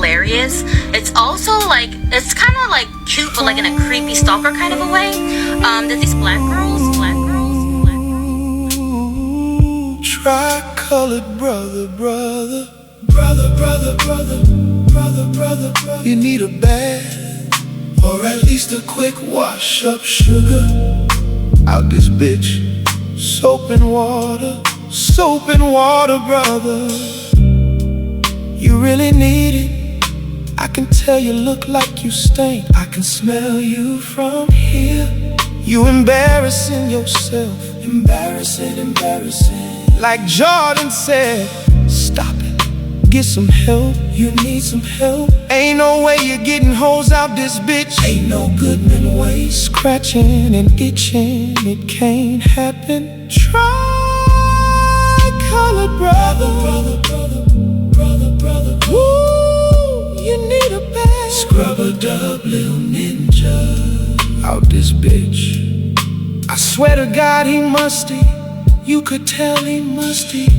hilarious. It's also like, it's kind of like cute, but like in a creepy stalker kind of a way. That these black girls. Tri-colored brother. You need a bath, or at least a quick wash up, sugar. Out this bitch. Soap and water, brother. You really need it. I can tell you look like you stink. I can smell you from here. You embarrassing yourself. Embarrassing. Like Jordan said, stop it, get some help. You need some help. Ain't no way you're getting hoes out this bitch. Ain't no Goodman way. Scratching and itching, it can't happen. Tri-colored brother. Woo, you need a bag. Scrub-a-dub, little ninja. Out this bitch. I swear to God he musty. You could tell he musty.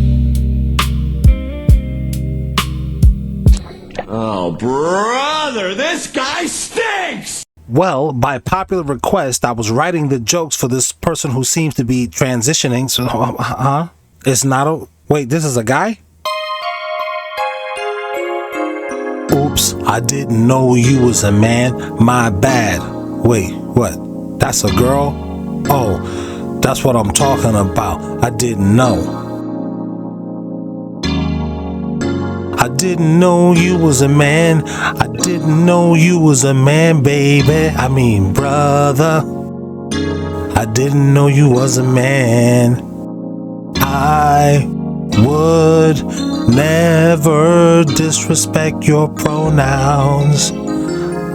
Oh, brother, this guy stinks! Well, by popular request, I was writing the jokes for this person who seems to be transitioning. So, it's not a... Wait, this is a guy? Oops, I didn't know you was a man. My bad. Wait, what? That's a girl? Oh, that's what I'm talking about. I didn't know. I didn't know you was a man. I didn't know you was a man, baby. I mean, brother. I didn't know you was a man. I would never disrespect your pronouns.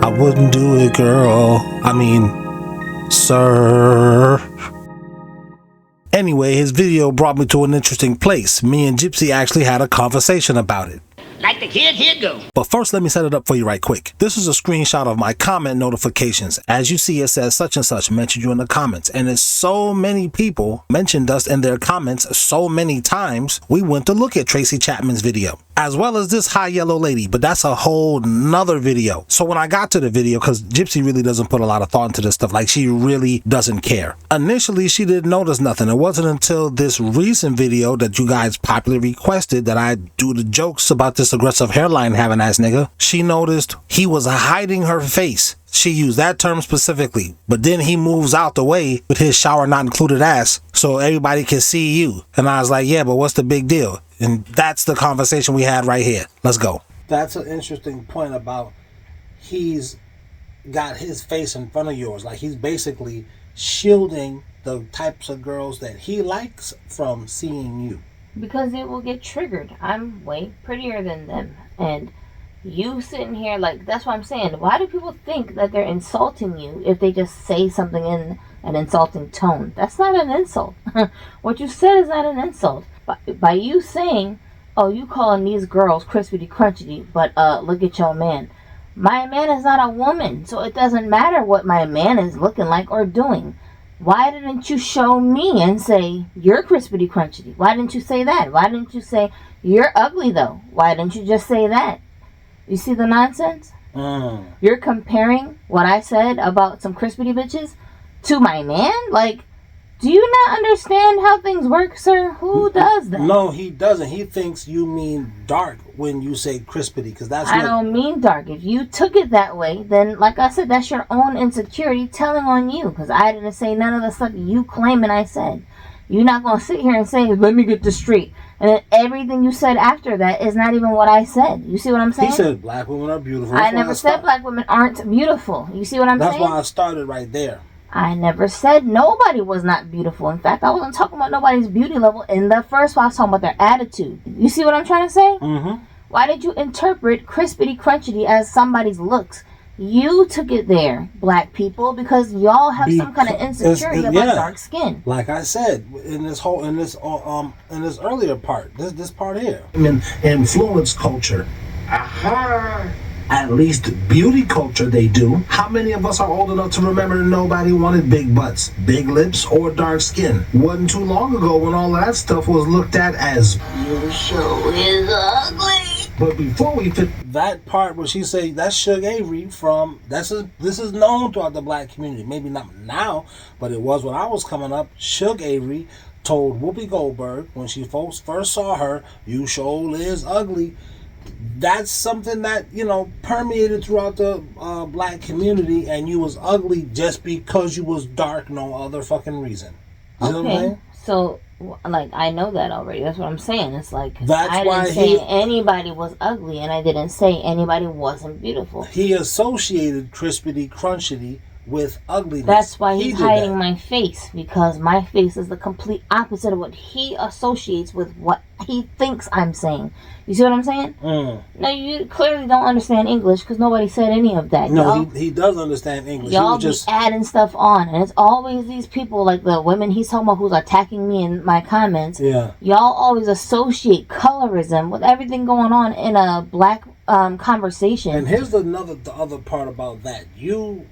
I wouldn't do it, girl. I mean, sir. Anyway, his video brought me to an interesting place. Me and Gypsy actually had a conversation about it. Like the kid, he'd go. But first, let me set it up for you right quick. This is a screenshot of my comment notifications. As you see, it says such and such mentioned you in the comments. And it's so many people mentioned us in their comments so many times, we went to look at Tracy Chapman's video. As well as this high yellow lady, but that's a whole nother video. So when I got to the video, because Gypsy really doesn't put a lot of thought into this stuff, like she really doesn't care. Initially, she didn't notice nothing. It wasn't until this recent video that you guys popularly requested that I do the jokes about this aggressive hairline having ass nigga. She noticed he was hiding her face. She used that term specifically, but then he moves out the way with his shower not included ass so everybody can see you. And I was like, yeah, but what's the big deal? And that's the conversation we had right here. Let's go. That's an interesting point about he's got his face in front of yours. Like he's basically shielding the types of girls that he likes from seeing you. Because it will get triggered. I'm way prettier than them. And you sitting here like, that's what I'm saying. Why do people think that they're insulting you if they just say something in an insulting tone? That's not an insult. What you said is not an insult. By you saying, oh, you calling these girls crispity crunchity, but look at your man. My man is not a woman, so it doesn't matter what my man is looking like or doing. Why didn't you show me and say, you're crispity crunchity? Why didn't you say that? Why didn't you say, you're ugly though? Why didn't you just say that? You see the nonsense? You're comparing what I said about some crispity bitches to my man? Like, do you not understand how things work, sir? Who does that? No, he doesn't. He thinks you mean dark when you say crispity, because that's I don't mean dark. If you took it that way, then, like I said, that's your own insecurity telling on you, because I didn't say none of the stuff you claiming I said. You're not going to sit here and say, let me get this straight. And then everything you said after that is not even what I said. You see what I'm saying? He said black women are beautiful. I never said black women aren't beautiful. You see what I'm saying? That's why I started right there. I never said nobody was not beautiful. In fact, I wasn't talking about nobody's beauty level in the first one. I was talking about their attitude. You see what I'm trying to say? Mm-hmm. Why did you interpret crispity crunchity as somebody's looks? You took it there, black people, because y'all have some kind of insecurity about dark skin. Like I said in this earlier part, this part here. In influence culture. At least beauty culture they do. How many of us are old enough to remember that nobody wanted big butts, big lips, or dark skin? Wasn't too long ago when all of that stuff was looked at as, Your show is ugly. But before we took that part where she said that's Suge Avery from, this is known throughout the black community. Maybe not now, but it was when I was coming up. Suge Avery told Whoopi Goldberg when she first saw her, "You sure is ugly." That's something that, you know, permeated throughout the black community, and you was ugly just because you was dark, no other fucking reason. You know what I'm saying? So, like, I know that already. That's what I'm saying. It's like, That's I why didn't say anybody was ugly, and I didn't say anybody wasn't beautiful. He associated crispity, crunchity with ugliness. That's why he's hiding my face, because my face is the complete opposite of what he associates with what he thinks I'm saying. You see what I'm saying? No, you clearly don't understand English, because nobody said any of that. No, he does understand English. Y'all be just adding stuff on, and it's always these people, like the women he's talking about who's attacking me in my comments. Yeah. Y'all always associate colorism with everything going on in a black conversation. And here's the other part about that. You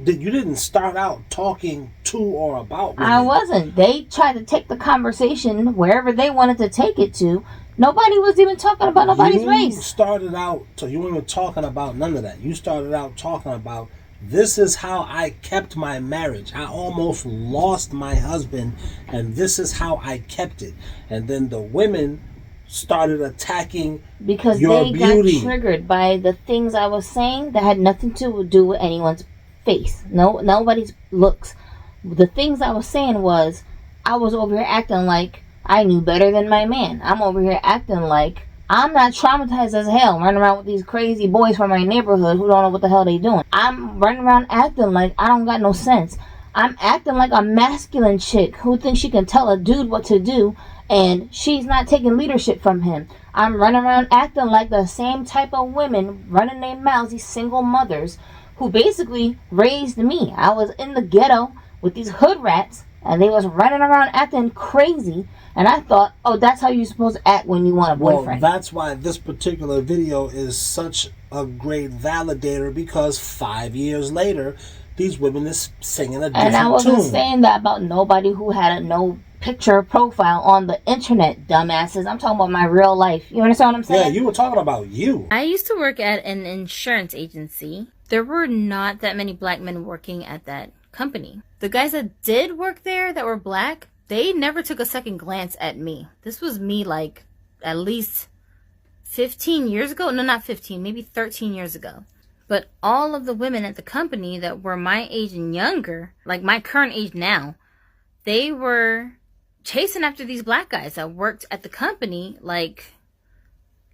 didn't start out talking to or about women. I wasn't. They tried to take the conversation wherever they wanted to take it to. Nobody was even talking about nobody's race. You started out, so you weren't even talking about none of that. You started out talking about, this is how I kept my marriage. I almost lost my husband, and this is how I kept it. And then the women started attacking because your they beauty. got triggered by the things I was saying that had nothing to do with anyone's face. Nobody's looks. The things I was saying was, I was over here acting like I knew better than my man. I'm over here acting like I'm not traumatized as hell, running around with these crazy boys from my neighborhood who don't know what the hell they doing. I'm running around acting like I don't got no sense. I'm acting like a masculine chick who thinks she can tell a dude what to do, and she's not taking leadership from him. I'm running around acting like the same type of women running their mouths, these single mothers who basically raised me. I was in the ghetto with these hood rats, and they was running around acting crazy, and I thought, oh, that's how you're supposed to act when you want a boyfriend. Well, that's why this particular video is such a great validator, because 5 years later, these women is singing a different tune. And I wasn't saying that about nobody who had no picture profile on the internet, dumbasses. I'm talking about my real life. You understand what I'm saying? Yeah, you were talking about you. I used to work at an insurance agency. There were not that many black men working at that company. The guys that did work there that were black, they never took a second glance at me. This was me like at least 15 years ago. No, not 15, maybe 13 years ago. But all of the women at the company that were my age and younger, like my current age now, they were chasing after these black guys that worked at the company. Like,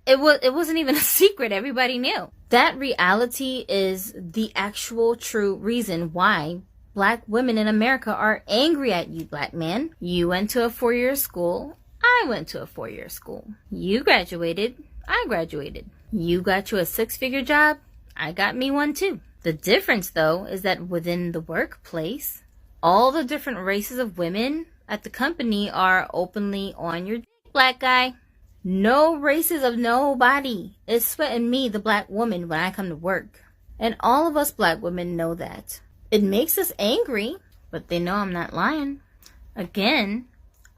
it wasn't even a secret. Everybody knew. That reality is the actual true reason why black women in America are angry at you, black men. You went to a 4-year school. I went to a 4-year school. You graduated. I graduated. You got you a 6-figure job. I got me one too. The difference, though, is that within the workplace, all the different races of women at the company are openly on your dick, black guy. No races of nobody is sweating me, the black woman, when I come to work. And all of us black women know that. It makes us angry, but they know I'm not lying. Again,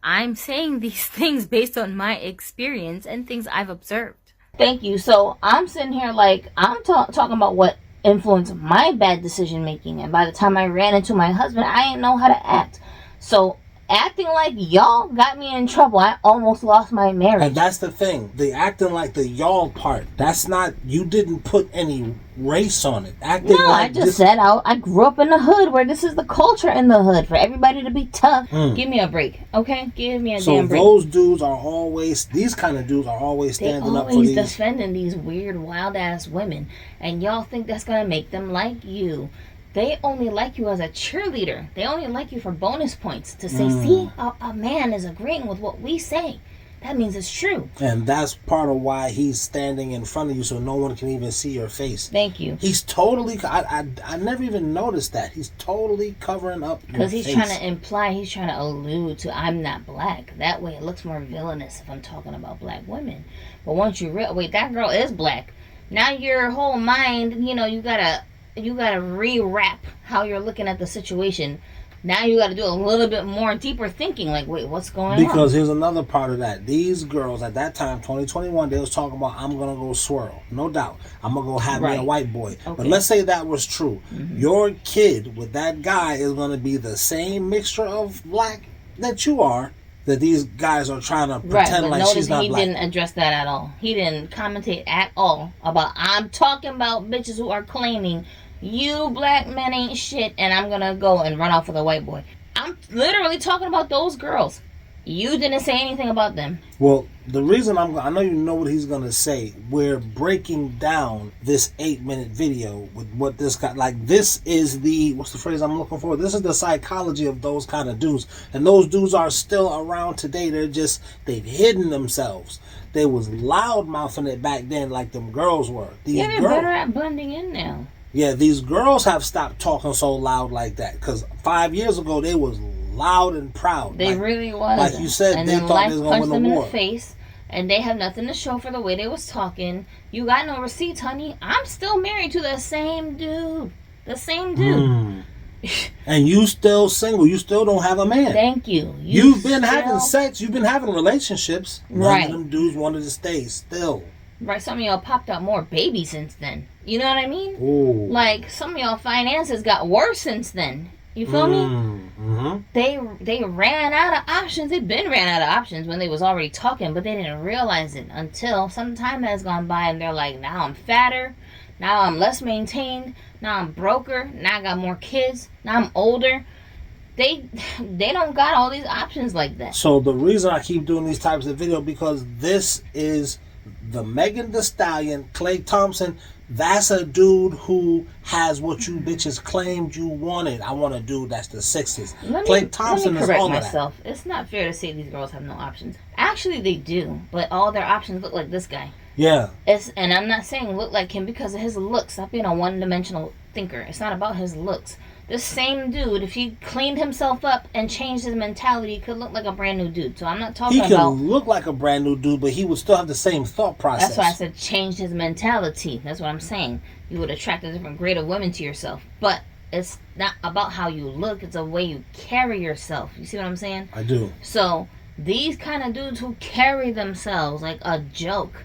I'm saying these things based on my experience and things I've observed. Thank you. So I'm sitting here like I'm talking about what influenced my bad decision making, and by the time I ran into my husband, I didn't know how to act. So acting like y'all got me in trouble. I almost lost my marriage. And that's the thing. The acting like the y'all part. That's not, you didn't put any race on it. Acting no, like I just said I grew up in the hood where this is the culture in the hood for everybody to be tough. Give me a break, okay? Give me a damn break. So those dudes are always, these kind of dudes are always standing up for these. They always defending these weird, wild ass women, and y'all think that's gonna make them like you. They only like you as a cheerleader. They only like you for bonus points to say, see, a man is agreeing with what we say. That means it's true. And that's part of why he's standing in front of you so no one can even see your face. Thank you. He's totally, I never even noticed that. He's totally covering up your face. Because he's trying to imply, he's trying to allude to I'm not black. That way it looks more villainous if I'm talking about black women. But once you wait, that girl is black. Now your whole mind, you gotta rewrap how you're looking at the situation now you got to do a little bit more deeper thinking. Like, wait, what's going on? Because here's another part of that. These girls at that time, 2021, they was talking about, I'm going to go swirl. No doubt. I'm going to go have me a white boy. Okay. But let's say that was true. Your kid with that guy is going to be the same mixture of black that you are, that these guys are trying to pretend like she's not black. He didn't address that at all. He didn't commentate at all about, I'm talking about bitches who are claiming you black men ain't shit and I'm gonna go and run off with a white boy. I'm literally talking about those girls. You didn't say anything about them. Well, the reason I know you know what he's gonna say. We're breaking down this 8-minute video with what this guy, like, this is the, what's the phrase I'm looking for? This is the psychology of those kind of dudes. And those dudes are still around today. They've hidden themselves. They was loud mouthing it back then like them girls were. They're better at blending in now. Yeah, these girls have stopped talking so loud like that. Because 5 years ago, they was loud and proud. They really was. Like you said, and they thought they was going to win the war. In the face, and they have nothing to show for the way they was talking. You got no receipts, honey. I'm still married to the same dude. The same dude. And you still single. You still don't have a man. Thank you. You've been having sex. You've been having relationships. Right. None of them dudes wanted to stay still. Right, some of y'all popped out more babies since then. You know what I mean? Ooh. Like, some of y'all finances got worse since then. You feel me? Mm-hmm. They ran out of options. They've been ran out of options when they was already talking, but they didn't realize it until some time has gone by and they're like, now I'm fatter, now I'm less maintained, now I'm broker, now I got more kids, now I'm older. They don't got all these options like that. So the reason I keep doing these types of videos, because this is the Megan Thee Stallion, Klay Thompson. That's a dude who has what you bitches claimed you wanted. I want a dude that's the sixes. Klay Thompson is all of that. It's not fair to say these girls have no options. Actually, they do, but all their options look like this guy. Yeah. And I'm not saying look like him because of his looks. Stop being a one-dimensional thinker. It's not about his looks. This same dude, if he cleaned himself up and changed his mentality, could look like a brand new dude. So I'm not talking about... He could look like a brand new dude, but he would still have the same thought process. That's why I said change his mentality. That's what I'm saying. You would attract a different grade of women to yourself. But it's not about how you look. It's the way you carry yourself. You see what I'm saying? I do. So these kind of dudes who carry themselves like a joke,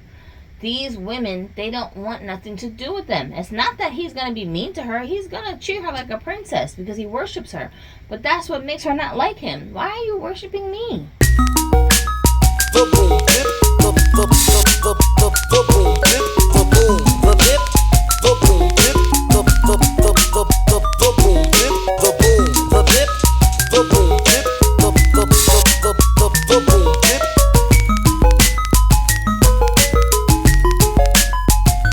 these women, they don't want nothing to do with them. It's not that he's going to be mean to her. He's going to treat her like a princess because he worships her. But that's what makes her not like him. Why are you worshiping me?